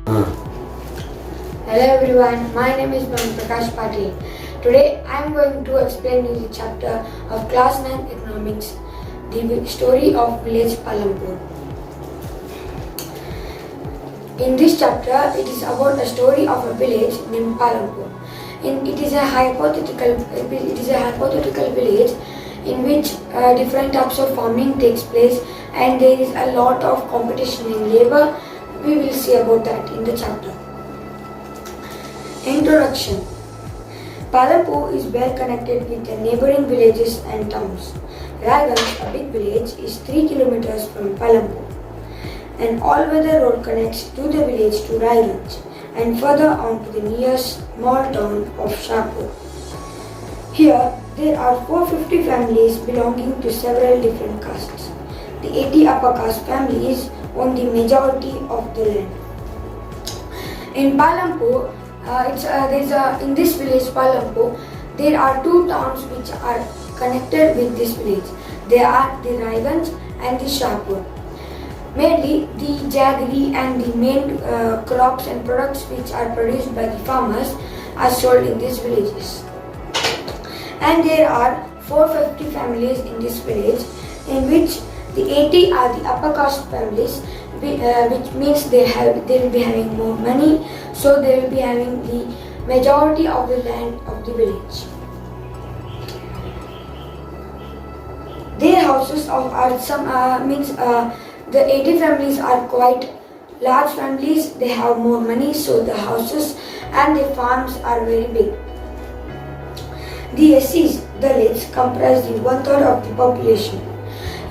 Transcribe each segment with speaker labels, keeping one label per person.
Speaker 1: Hello everyone, my name is BHANUPRAKASH Patil. Today I am going to explain you the chapter of Class 9 Economics, the story of village Palampur. In this chapter, it is about the story of a village named Palampur. It is a hypothetical village in which different types of farming takes place, and there is a lot of competition in labor. We will see about that in the chapter. Introduction. Palampur is well connected with the neighboring villages and towns. Raiganj, a big village, is 3 kilometers from Palampur. An all-weather road connects to the village to Raiganj and further on to the nearest small town of Shahpur. Here, there are 450 families belonging to several different castes. The 80 upper caste families own the majority of the land. In Palampur, in this village Palampur, there are two towns which are connected with this village. They are the Raiganj and the Shahpur. Mainly, the jaggery and the main crops and products which are produced by the farmers are sold in these villages. And there are 450 families in this village, in which the 80 are the upper caste families, which means they will be having more money, so they will be having the majority of the land of the village. Their houses the 80 families are quite large families. They have more money, so the houses and the farms are very big. The SCs, Dalits, comprise the 1/3 of the population.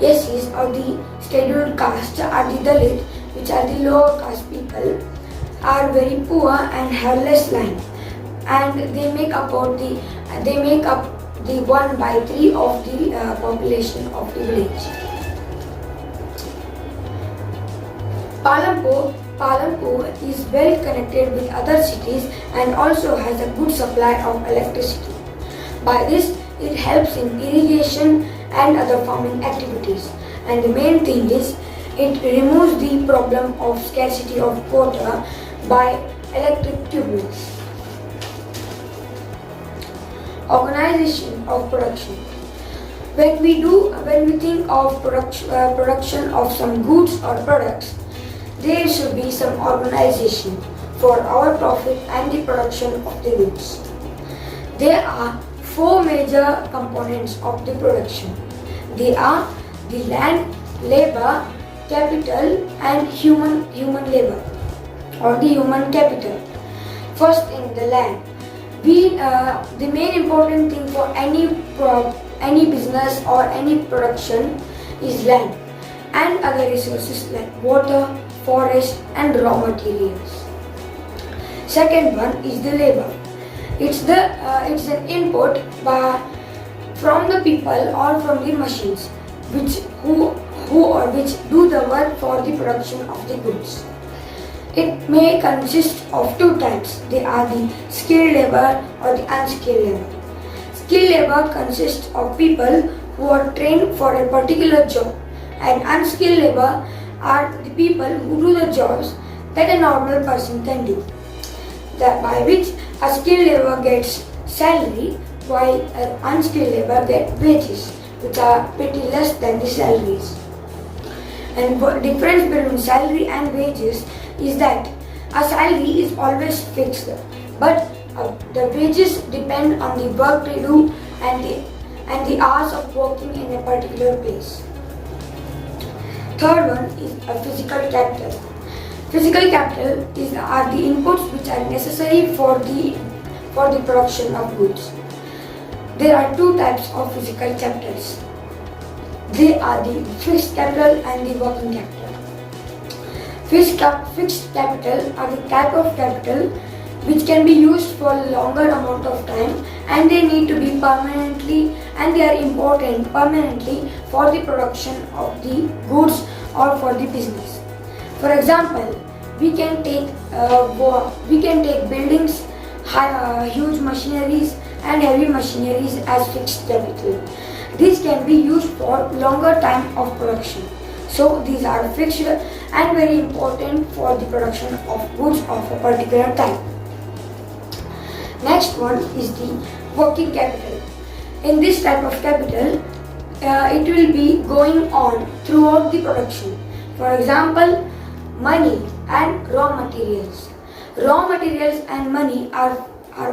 Speaker 1: SCs or the scheduled caste are the Dalit, which are the lower caste people, are very poor and have less land, and they make up the 1/3 of the population of the village. Palampur is well connected with other cities and also has a good supply of electricity. By this, it helps in irrigation and other farming activities. And the main thing is, it removes the problem of scarcity of water by electric tubes. Organization of production. When we think of production of some goods or products, there should be some organization for our profit and the production of the goods. There are 4 major components of the production. They are the land, labor, capital, and human labor or the human capital. First, in the land, the main important thing for any business or any production is land and other resources like water, forest, and raw materials. Second one is the labor. It's an input from the people or from the machines which do the work for the production of the goods. It may consist of 2 types. They are the skilled labor or the unskilled labor. Skilled labor consists of people who are trained for a particular job, and unskilled labor are the people who do the jobs that a normal person can do, by which a skilled labor gets salary while an unskilled labor gets wages, which are pretty less than the salaries. And the difference between salary and wages is that a salary is always fixed, but the wages depend on the work they do and the hours of working in a particular place. Third one is a physical capital. Physical capital are the inputs which are necessary for the production of goods. There are 2 types of physical capitals. They are the fixed capital and the working capital. Fixed capital are the type of capital which can be used for a longer amount of time, and they need to be they are important permanently for the production of the goods or for the business. For example, we can take buildings, huge machineries and heavy machineries as fixed capital. These can be used for longer time of production. So these are fixed and very important for the production of goods of a particular type. Next one is the working capital. In this type of capital, it will be going on throughout the production. For example, money and raw materials. Raw materials and money are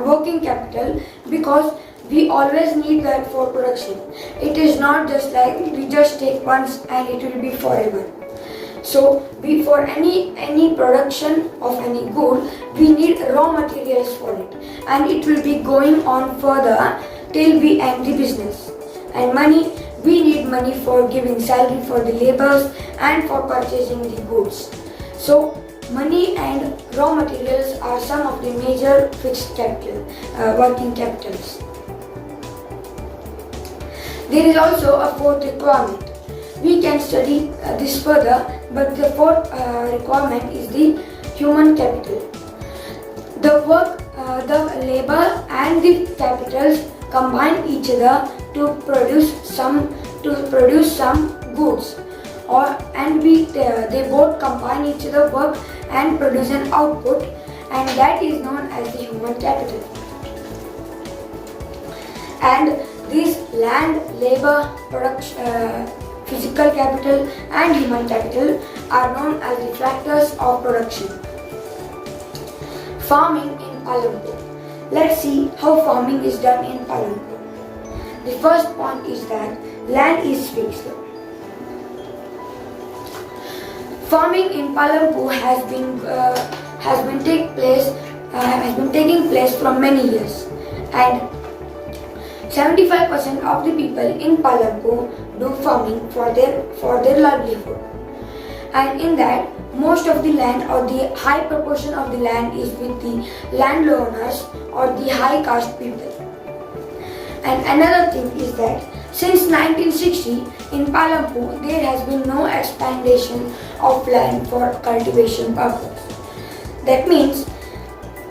Speaker 1: working capital because we always need that for production. It is not just like we just take once and it will be forever. So for any production of any good, we need raw materials for it, and it will be going on further till we end the business. And money, we need money for giving salary for the laborers and for purchasing the goods. So money and raw materials are some of the major fixed capital, working capitals. There is also a fourth requirement. We can study this further, but the fourth requirement is the human capital. The labor and the capitals combine each other to produce some goods, they both combine each other work and produce an output, and that is known as the human capital. And these land, labor, production, physical capital and human capital are known as the factors of production. Farming in Palanpur. Let's see how farming is done in Palanpur. The first point is that land is fixed. Farming in Palanpur has been taking place for many years, and 75% of the people in Palanpur do farming for their livelihood. And in that, most of the land or the high proportion of the land is with the landowners or the high caste people. And another thing is that since 1960 in Palanpur there has been no expansion of land for cultivation purpose. That means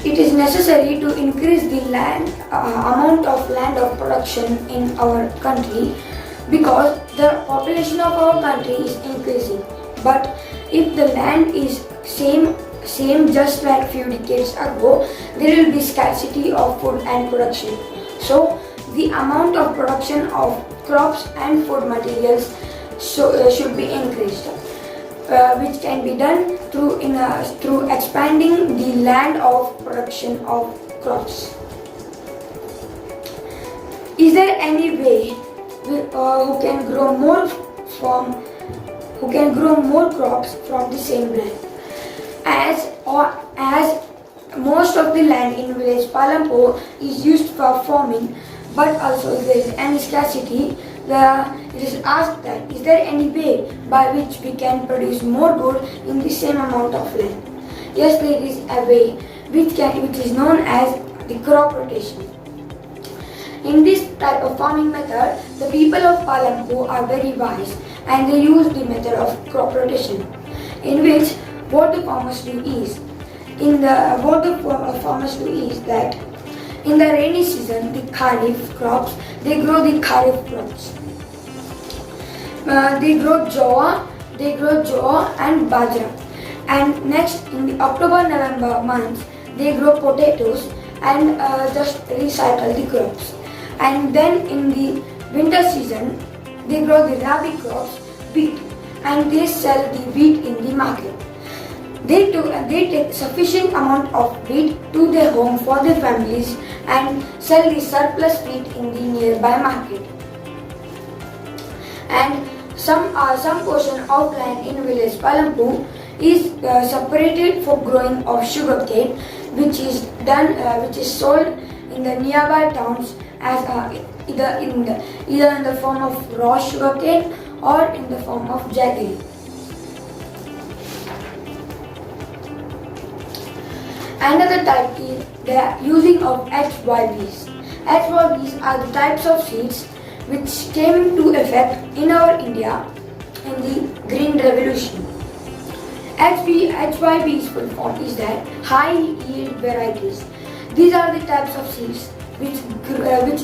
Speaker 1: it is necessary to increase the amount of land of production in our country, because the population of our country is increasing. But if the land is same just like few decades ago, there will be scarcity of food and production. So the amount of production of crops and food materials should be increased, which can be done through expanding the land of production of crops. Is there any way who can grow more crops from the same land? As most of the land in village Palanpur is used for farming, but also if there is any scarcity, it is asked that is there any way by which we can produce more good in the same amount of land? Yes, there is a way which is known as the crop rotation. In this type of farming method, the people of Palanpur are very wise and they use the method of crop rotation, in which what the farmers do is that in the rainy season, the kharif crops, they grow the kharif crops. They grow jowar and bajra. And next, in the October-November months, they grow potatoes and just recycle the crops. And then in the winter season, they grow the rabi crops, wheat, and they sell the wheat in the market. They take sufficient amount of wheat to their home for their families and sell the surplus wheat in the nearby market. And some portion of land in village Palanpur is separated for growing of sugarcane, which is sold in the nearby towns as either in the form of raw sugarcane or in the form of jaggery. Another type is the using of HYVs. HYVs are the types of seeds which came into effect in our India in the Green Revolution. HYV's full form is that high yield varieties. These are the types of seeds which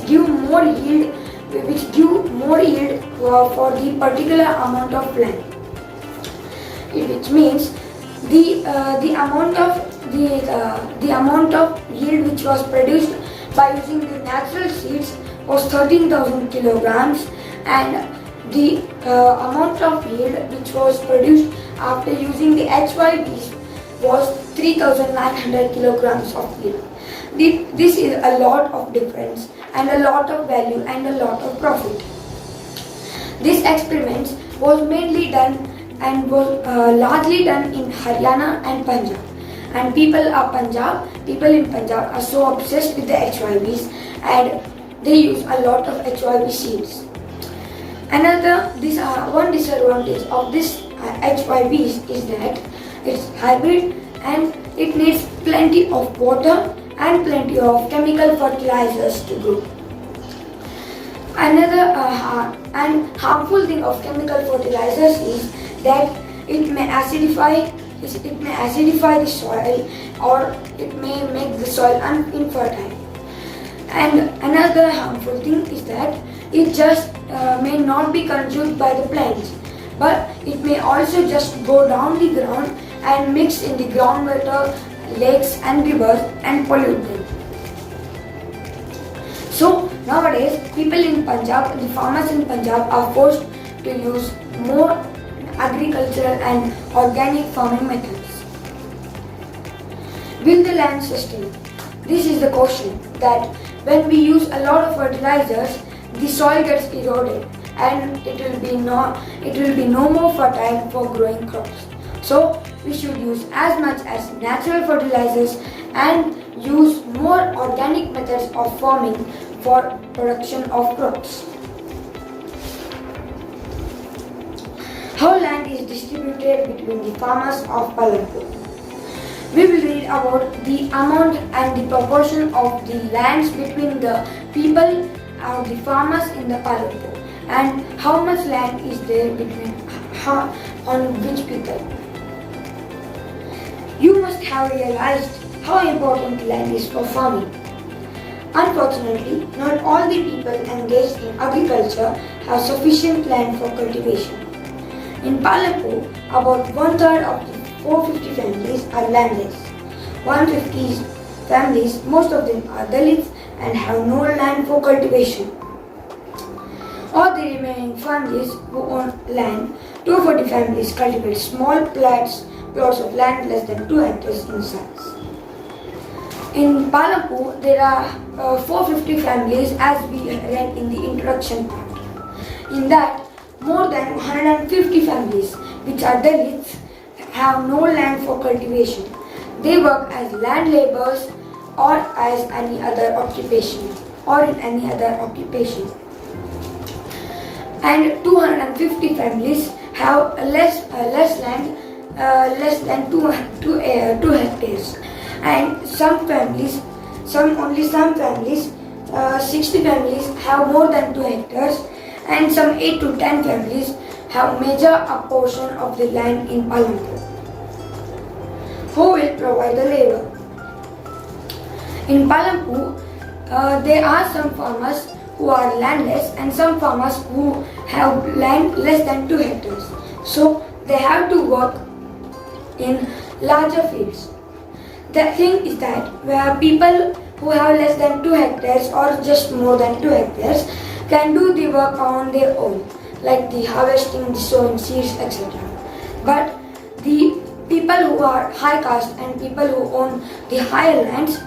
Speaker 1: give more yield for the particular amount of land. which means the amount of yield which was produced by using the natural seeds was 13,000 kilograms, and the amount of yield which was produced after using the HYBs was 3,900 kilograms of yield. This is a lot of difference and a lot of value and a lot of profit. This experiment was mainly done and was largely done in Haryana and Punjab. And people in Punjab are so obsessed with the HYBs, and they use a lot of HYB seeds. One disadvantage of this HYBs is that it's hybrid and it needs plenty of water and plenty of chemical fertilizers to grow. Another and harmful thing of chemical fertilizers is that it may acidify the soil, or it may make the soil infertile. And another harmful thing is that it just may not be consumed by the plants, but it may also just go down the ground and mix in the groundwater, lakes and rivers and pollute them. So nowadays, the farmers in Punjab are forced to use more agricultural and organic farming methods. Will the land sustain? This is the question, that when we use a lot of fertilizers, the soil gets eroded and it will be no more fertile for growing crops. So we should use as much as natural fertilizers and use more organic methods of farming for production of crops. How land is distributed between the farmers of Palanpur? We will read about the amount and the proportion of the lands between the people or the farmers in the Palanpur, and how much land is there on which people. You must have realized how important land is for farming. Unfortunately, not all the people engaged in agriculture have sufficient land for cultivation. In Palanpur, about 1/3 of the 450 families are landless. 150 families, most of them are Dalits and have no land for cultivation. All the remaining families who own land, 240 families cultivate small plots of land less than 2 hectares in size. In Palanpur, there are 450 families, as we read in the introduction part. In that, more than 150 families, which are Dalits, have no land for cultivation. They work as land laborers or as any other occupation, And 250 families have less land, less than 2 hectares. And only some families, 60 families have more than 2 hectares, and some 8 to 10 families have major portion of the land in Palanpur. Who will provide the labor? In Palanpur, there are some farmers who are landless and some farmers who have land less than 2 hectares. So they have to work in larger fields. The thing is that where people who have less than 2 hectares or just more than 2 hectares can do the work on their own, like the harvesting, the sowing seeds, etc. But the people who are high caste and people who own the higher lands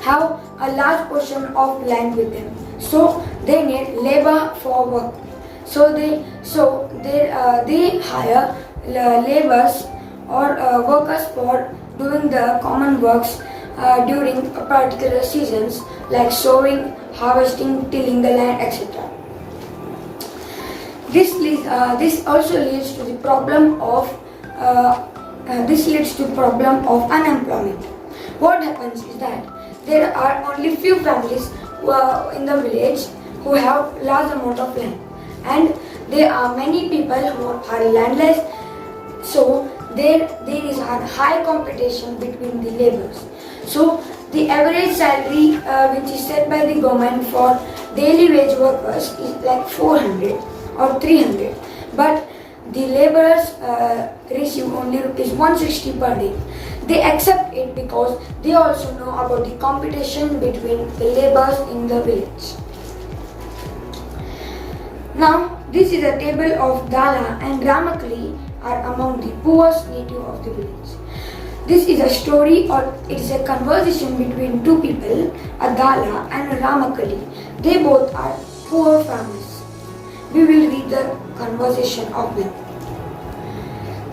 Speaker 1: have a large portion of land with them, so they need labor for work. So they hire laborers or workers for doing the common works during particular seasons, like sowing, harvesting, tilling the land, etc. This also leads to the problem of unemployment. What happens is that there are only few families in the village who have large amount of land, and there are many people who are landless. So there is a high competition between the laborers. So the average salary which is set by the government for daily wage workers is like 400 or 300. But the laborers receive only rupees 160 per day. They accept it because they also know about the competition between the laborers in the village. Now, this is a table of Dala and Ramakali are among the poorest native of the village. This is a story or it is a conversation between two people, a Dala and a Ramakali. They both are poor farmers. We will read the conversation of them.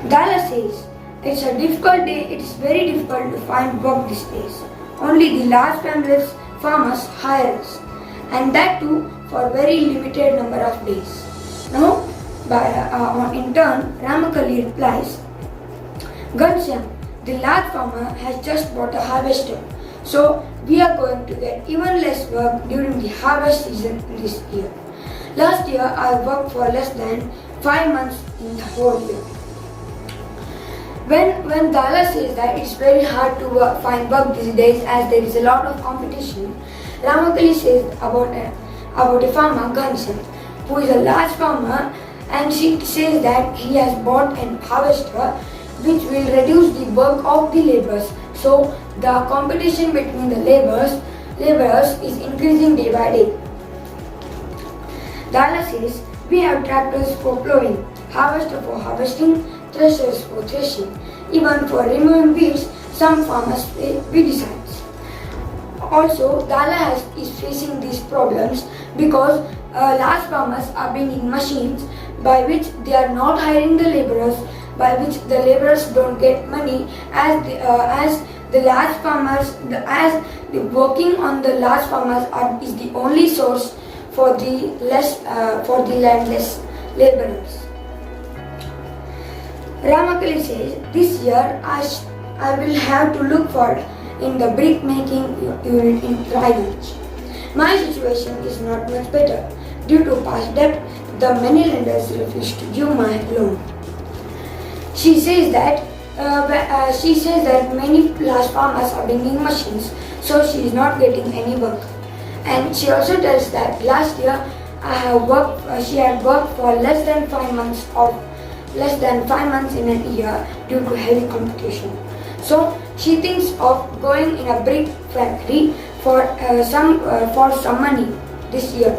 Speaker 1: Dala says, "It's a difficult day. It is very difficult to find work these days. Only the large families farmers hire us, and that too for very limited number of days." Now, in turn, Ramakali replies, "Ghanshyam, the large farmer has just bought a harvester, so we are going to get even less work during the harvest season this year. Last year I worked for less than 5 months in the whole year." When Dala says that it's very hard to find work these days as there is a lot of competition, Ramakali says about a farmer, Ghanshyam, who is a large farmer, and she says that he has bought an harvester which will reduce the work of the laborers. So the competition between the laborers is increasing day by day. Dala says, "We have tractors for plowing, harvester for harvesting, threshers for threshing. Even for removing weeds, some farmers pay weedicides." Also, Dala is facing these problems because large farmers are bringing machines by which they are not hiring the laborers, by which the laborers don't get money as the large farmers, as the working on the large farmers is the only source for the landless laborers. Ramakali says, "This year I will have to look for in the brick making unit in Raiganj. My situation is not much better. Due to past debt, the many lenders refuse to give my loan." She says that many large farmers are bringing machines, so she is not getting any work. And she also tells that last year she had worked for less than 5 months in a year due to heavy competition. So she thinks of going in a brick factory for some money this year.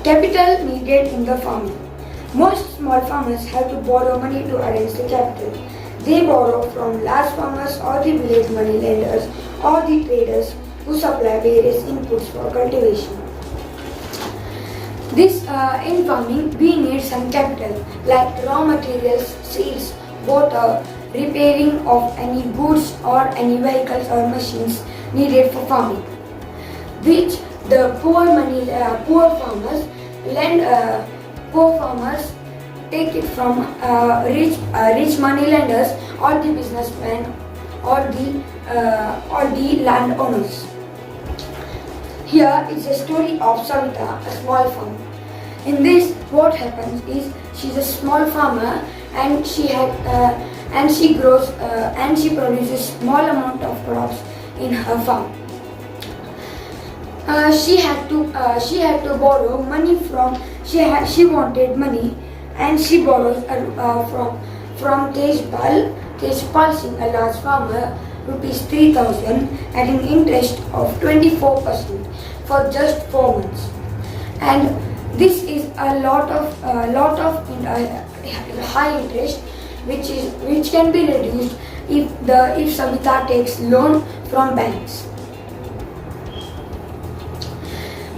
Speaker 1: Capital needed in the farming. Most small farmers have to borrow money to arrange the capital. They borrow from large farmers or the village money lenders or the traders who supply various inputs for cultivation. In farming, we need some capital like raw materials, seeds, water, repairing of any goods or any vehicles or machines needed for farming, which the poor farmers take it from rich money lenders or the businessmen or the landowners. Here is a story of Savita, a small farmer. In this, what happens is she's a small farmer and she produces small amount of crops in her farm. She had to borrow money from. She wanted money, and she borrows from Tejpal Singh, a large farmer, rupees 3,000 at an interest of 24% for just 4 months. And this is a lot of high interest, which can be reduced if Savita takes loan from banks.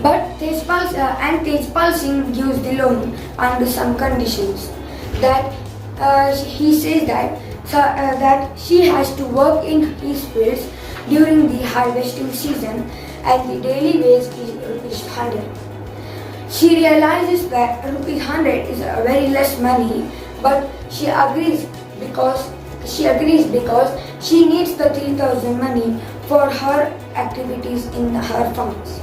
Speaker 1: But Tejpal Singh gives the loan under some conditions. That he says that she has to work in his fields during the harvesting season, and the daily wage is rupees 100. She realizes that rupees 100 is a very less money, but she agrees because she needs the 3,000 money for her activities in her farms.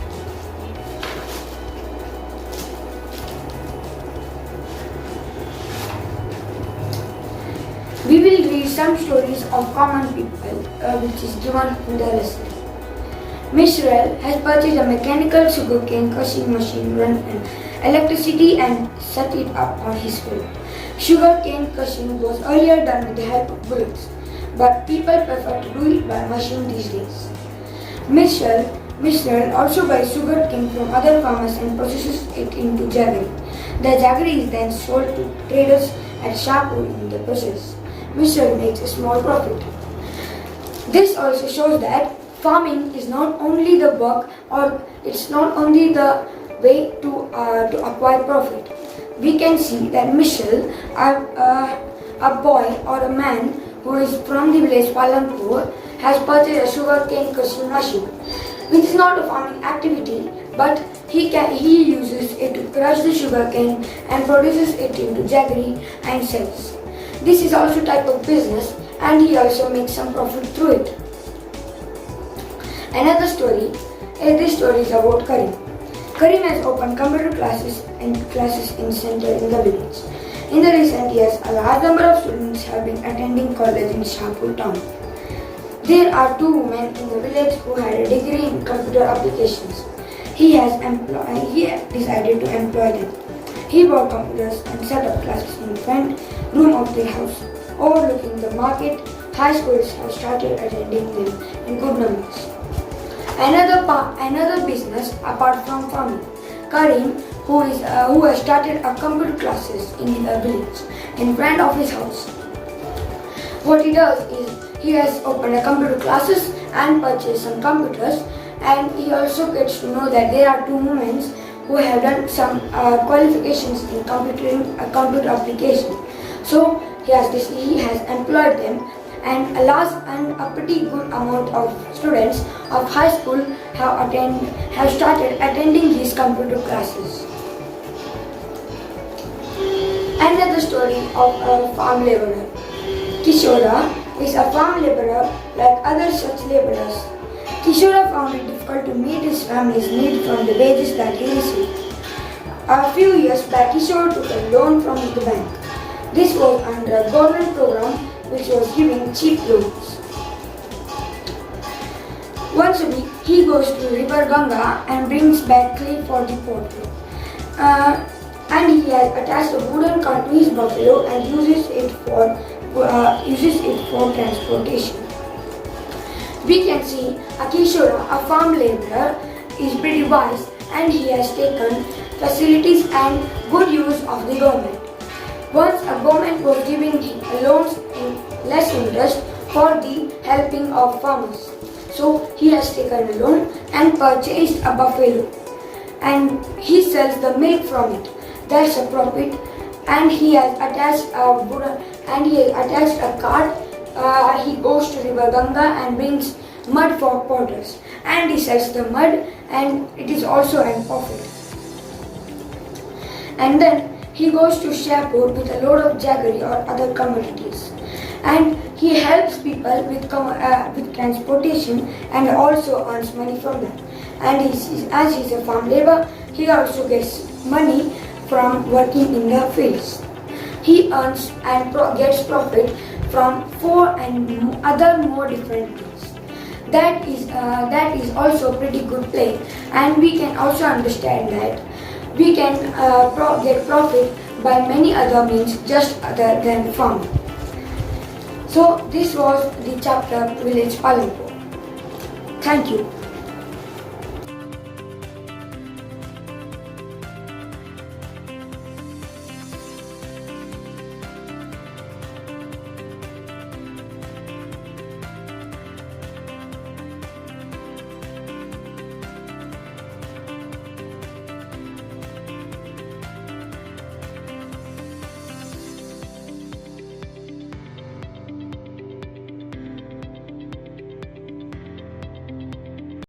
Speaker 1: We will read some stories of common people which is given in the lesson. Mishral has purchased a mechanical sugarcane crushing machine run on electricity and set it up on his field. Sugarcane crushing was earlier done with the help of bullocks, but people prefer to do it by machine these days. Mishral also buys sugarcane from other farmers and processes it into jaggery. The jaggery is then sold to traders at Shahpur in the process. Mishral makes a small profit. This also shows that farming is not only the work, or it's not only the way to acquire profit. We can see that Mishal, a boy or a man who is from the village Palampur, has purchased a sugarcane crushing machine, which is not a farming activity, but he uses it to crush the sugarcane and produces it into jaggery and sells. This is also a type of business, and he also makes some profit through it. Another story, this story is about Karim. Karim has opened computer classes in center in the village. In the recent years, a large number of students have been attending college in Shahpur town. There are two women in the village who had a degree in computer applications. He decided to employ them. He bought computers and set up classes in the front room of their house, overlooking the market. High schools have started attending them in good numbers. Another business apart from farming, Karim, who has started a computer classes in the village in front of his house. What he does is he has opened a computer classes and purchased some computers, and he also gets to know that there are two women who have done some qualifications in computer application. So he has employed them, and a pretty good amount of students of high school have started attending these computer classes. Another story of a farm laborer. Kishora is a farm laborer like other such laborers. Kishora found it difficult to meet his family's need from the wages that he received. A few years back, Kishora took a loan from the bank. This was under a government program which was giving cheap loans. Once a week, he goes to River Ganga and brings back clay for the pottery. And he has attached a wooden cart to his buffalo and uses it for transportation. We can see Akishora, a farm laborer, is pretty wise, and he has taken facilities and good use of the government. Once a government was giving him loans in less interest for the helping of farmers. So he has taken a loan and purchased a buffalo, and he sells the milk from it. That's a profit. And he has attached a cart. He goes to River Ganga and brings mud for potters, and he sells the mud, and it is also a profit. And then he goes to Shahpur with a load of jaggery or other commodities, and he helps people with transportation and also earns money from them. And as he's a farm laborer, he also gets money from working in the fields. He earns and gets profit from 4 and other more different things. That is also pretty good play, and we can also understand that we can get profit by many other means just other than farming. So this was the chapter Village Palampur. Thank you.